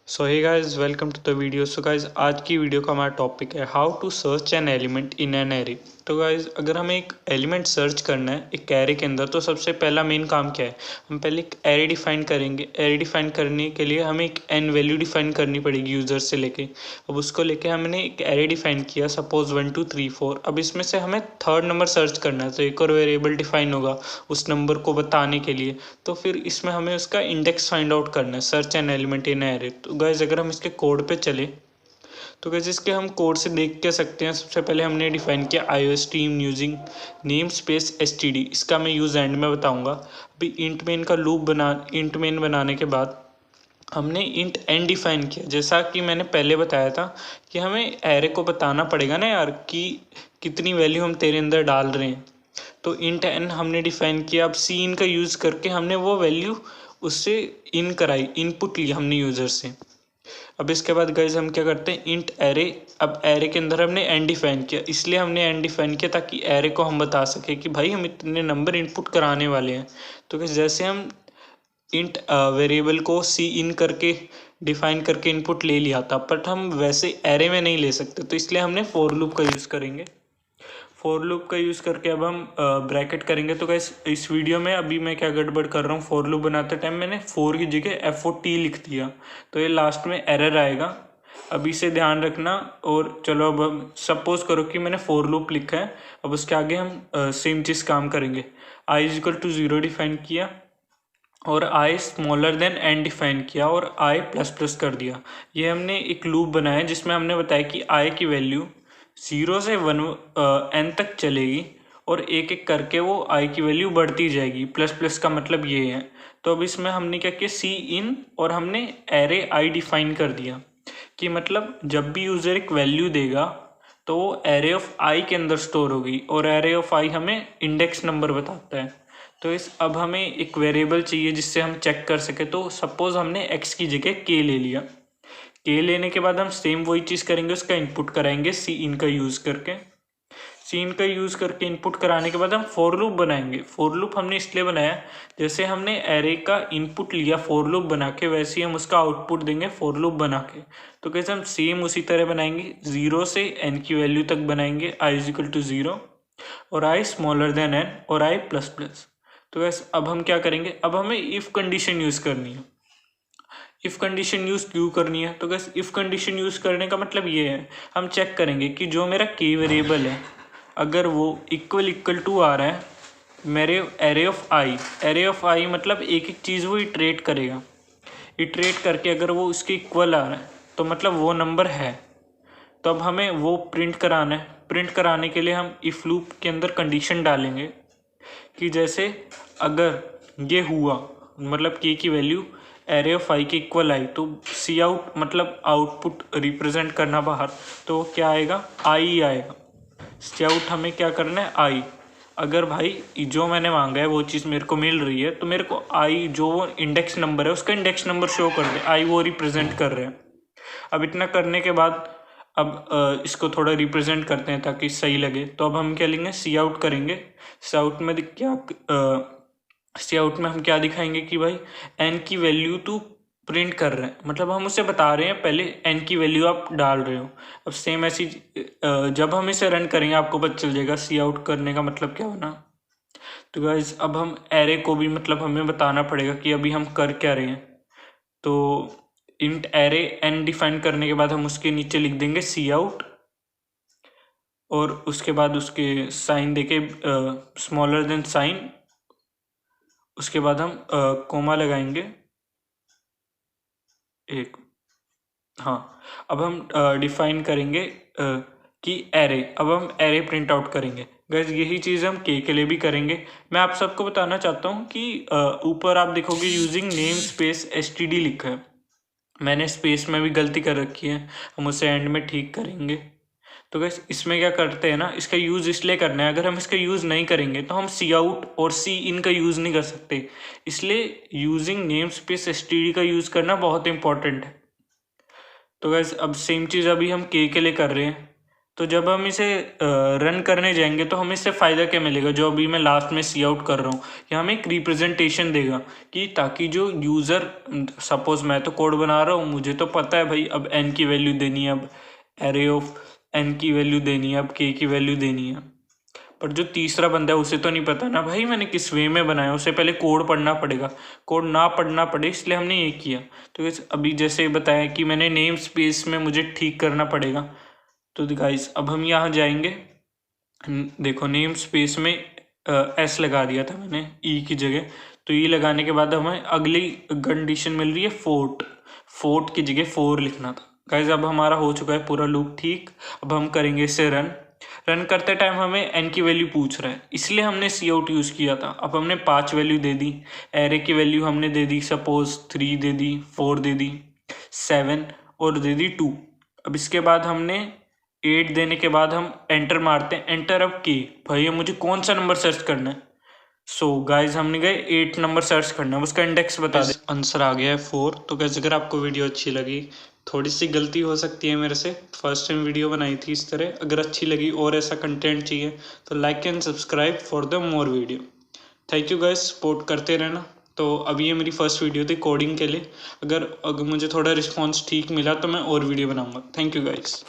So hey guys welcome to the video. So guys आज की video का हमारा टॉपिक है how to search an element in an array. तो guys अगर हमें एक एलिमेंट सर्च करना है एक एरे के अंदर तो सबसे पहला मेन काम क्या है, हम पहले एक एरे डिफाइन करेंगे। एरे डिफाइन करने के लिए हमें एक एन वैल्यू डिफाइन करनी पड़ेगी यूज़र से लेके। अब उसको लेके हमने एक एरे डिफाइन किया, सपोज 1 2 3 4। अब इसमें से हमें थर्ड नंबर सर्च करना है तो एक और वेरिएबल डिफाइन होगा उस नंबर को बताने के लिए। तो फिर इसमें हमें उसका इंडेक्स फाइंड आउट करना है, search an element in array. तो गाइस अगर हम इसके कोड पे चले तो गाइस इसके हम कोड से देख के सकते हैं। सबसे पहले हमने डिफाइन किया iOS team using name space std। इसका मैं यूज़ एंड में बताऊंगा। अभी इंट मेन बनाने के बाद हमने इंट एन डिफाइन किया। जैसा कि मैंने पहले बताया था कि हमें एरे को बताना पड़ेगा ना यार कि कितनी वैल्यू हम तेरे अंदर डाल रहे हैं। तो इंट एन हमने डिफाइन किया। अब सी इन का यूज़ करके हमने वो वैल्यू उससे इन कराई, इनपुट ली हमने यूज़र से। अब इसके बाद गाइज हम क्या करते हैं, इंट एरे। अब एरे के अंदर हमने एन डिफाइन किया, इसलिए हमने एन डिफाइन किया ताकि एरे को हम बता सके कि भाई हम इतने नंबर इनपुट कराने वाले हैं। तो जैसे हम इंट वेरिएबल को सी इन करके डिफाइन करके इनपुट ले लिया था, बट हम वैसे एरे में नहीं ले सकते, तो इसलिए हमने फॉर लूप का यूज़ करेंगे। फॉर लूप का यूज़ करके अब हम ब्रैकेट करेंगे। तो गाइस इस वीडियो में अभी मैं क्या गड़बड़ कर रहा हूँ, फॉर लूप बनाते टाइम मैंने फोर की जगह F4T लिख दिया, तो ये लास्ट में एरर आएगा। अभी से ध्यान रखना। और चलो अब हम सपोज करो कि मैंने फॉर लूप लिखा है, अब उसके आगे हम सेम चीज़ काम करेंगे। i is equal to 0 define किया और i smaller than n define किया और i प्लस प्लस कर दिया। ये हमने एक लूप बनाया जिसमें हमने बताया कि i की वैल्यू 0 से 1 n तक चलेगी और एक एक करके वो i की वैल्यू बढ़ती जाएगी। प्लस प्लस का मतलब ये है। तो अब इसमें हमने क्या किया, सी इन और हमने एरे i डिफाइन कर दिया कि मतलब जब भी यूज़र एक वैल्यू देगा तो वो एरे ऑफ i के अंदर स्टोर होगी और एरे ऑफ i हमें इंडेक्स नंबर बताता है। तो अब हमें एक वेरिएबल चाहिए जिससे हम चेक कर सके। तो सपोज हमने x की जगह k ले लिया। k लेने के बाद हम सेम वही चीज़ करेंगे, उसका इनपुट कराएंगे सी इन का यूज़ करके। सी इन का यूज़ करके इनपुट कराने के बाद हम फॉर लूप बनाएंगे। फॉर लूप हमने इसलिए बनाया, जैसे हमने एरे का इनपुट लिया फॉर लूप बना के, वैसे ही हम उसका आउटपुट देंगे फॉर लूप बना के। तो कैसे हम सेम उसी तरह बनाएंगे, 0 से n की वैल्यू तक बनाएंगे, i इज इक्वल टू 0 और i स्मॉलर देन n और i प्लस प्लस। तो वैसे अब हम क्या करेंगे, अब हमें इफ़ कंडीशन यूज़ करनी है। इफ़ कंडीशन यूज़ क्यों करनी है, तो गैस इफ़ कंडीशन यूज़ करने का मतलब ये है, हम चेक करेंगे कि जो मेरा k वेरिएबल है अगर वो इक्वल टू आ रहा है मेरे एरे ऑफ आई मतलब एक एक चीज़ वो इटरेट करेगा। इटरेट करके अगर वो उसके इक्वल आ रहा है तो मतलब वो नंबर है। तो अब हमें वो प्रिंट कराना है। प्रिंट कराने के लिए हम इफ़ लूप के अंदर कंडीशन डालेंगे कि जैसे अगर ये हुआ मतलब k की वैल्यू एरे ऑफ आई के इक्वल आई तो सी आउट मतलब आउटपुट रिप्रेजेंट करना बाहर, तो क्या आएगा, आई आएगा। सी आउट हमें क्या करना है, आई। अगर भाई जो मैंने मांगा है वो चीज़ मेरे को मिल रही है तो मेरे को आई जो इंडेक्स नंबर है उसका इंडेक्स नंबर शो कर दे, आई वो रिप्रेजेंट कर रहे हैं। अब इतना करने के बाद अब इसको थोड़ा रिप्रेजेंट करते हैं ताकि सही लगे। तो अब हम क्या लेंगे, सी आउट करेंगे। सी आउट में सी आउट में हम क्या दिखाएंगे कि भाई एन की वैल्यू टू प्रिंट कर रहे हैं, मतलब हम उसे बता रहे हैं पहले एन की वैल्यू आप डाल रहे हो। अब सेम ऐसी जब हम इसे रन करेंगे आपको पता चल जाएगा सी आउट करने का मतलब क्या होना। तो गाइज अब हम एरे को भी मतलब हमें बताना पड़ेगा कि अभी हम कर क्या रहे हैं। तो इंट एरे एन डिफाइन करने के बाद हम उसके नीचे लिख देंगे सी आउट और उसके बाद उसके साइन देके स्मॉलर देन साइन, उसके बाद हम कोमा लगाएंगे एक। हाँ अब हम डिफाइन करेंगे कि एरे, अब हम एरे प्रिंट आउट करेंगे। गैस यही चीज़ हम के लिए भी करेंगे। मैं आप सबको बताना चाहता हूँ कि ऊपर आप देखोगे यूजिंग नेम स्पेस std लिखा है, मैंने स्पेस में भी गलती कर रखी है, हम उसे एंड में ठीक करेंगे। तो गैस इसमें क्या करते हैं ना, इसका यूज़ इसलिए करना है, अगर हम इसका यूज़ नहीं करेंगे तो हम सी आउट और सी इन का यूज़ नहीं कर सकते। इसलिए यूजिंग नेम स्पेस std का यूज़ करना बहुत इंपॉर्टेंट है। तो गैस अब सेम चीज़ अभी हम के लिए कर रहे हैं। तो जब हम इसे रन करने जाएंगे तो हमें इससे फ़ायदा क्या मिलेगा, जो अभी मैं लास्ट में सी आउट कर रहा हूँ, ये हमें एक रिप्रेजेंटेशन देगा कि ताकि जो यूज़र, सपोज़ मैं तो कोड बना रहा हूँ, मुझे तो पता है भाई अब n की वैल्यू देनी है, अब एरे ऑफ n की वैल्यू देनी है, अब k की वैल्यू देनी है। पर जो तीसरा बंदा है उसे तो नहीं पता ना भाई मैंने किस वे में बनाया, उसे पहले कोड पढ़ना पड़ेगा, कोड ना पढ़ना पड़े इसलिए हमने ये किया। तो अभी जैसे बताया कि मैंने नेम स्पेस में मुझे ठीक करना पड़ेगा। तो गाइस अब हम यहाँ जाएंगे, देखो नेम स्पेस में एस लगा दिया था मैंने ई की जगह। तो ई लगाने के बाद हमें अगली कंडीशन मिल रही है फोर्ट की जगह 4 लिखना था। गाइस अब हमारा हो चुका है पूरा लूप ठीक। अब हम करेंगे इसे रन करते टाइम हमें एन की वैल्यू पूछ रहा है, इसलिए हमने सी आउट यूज़ किया था। अब हमने 5 वैल्यू दे दी, एरे की वैल्यू हमने दे दी सपोज 3 दे दी, 4 दे दी, 7 और दे दी 2। अब इसके बाद हमने 8 देने के बाद हम एंटर मारते हैं। एंटर अब की भैया मुझे कौन सा नंबर सर्च करना है। सो गाइज हमने गए 8 नंबर सर्च करना है, उसका इंडेक्स बता दे। आंसर आ गया है 4। तो गाइज अगर आपको वीडियो अच्छी लगी, थोड़ी सी गलती हो सकती है मेरे से, फर्स्ट टाइम वीडियो बनाई थी इस तरह। अगर अच्छी लगी और ऐसा कंटेंट चाहिए तो like and subscribe for the more video. Thank you guys, support करते रहना। तो अभी ये मेरी फर्स्ट वीडियो थी कोडिंग के लिए। अगर मुझे थोड़ा रिस्पॉन्स ठीक मिला तो मैं और वीडियो बनाऊंगा। Thank you guys.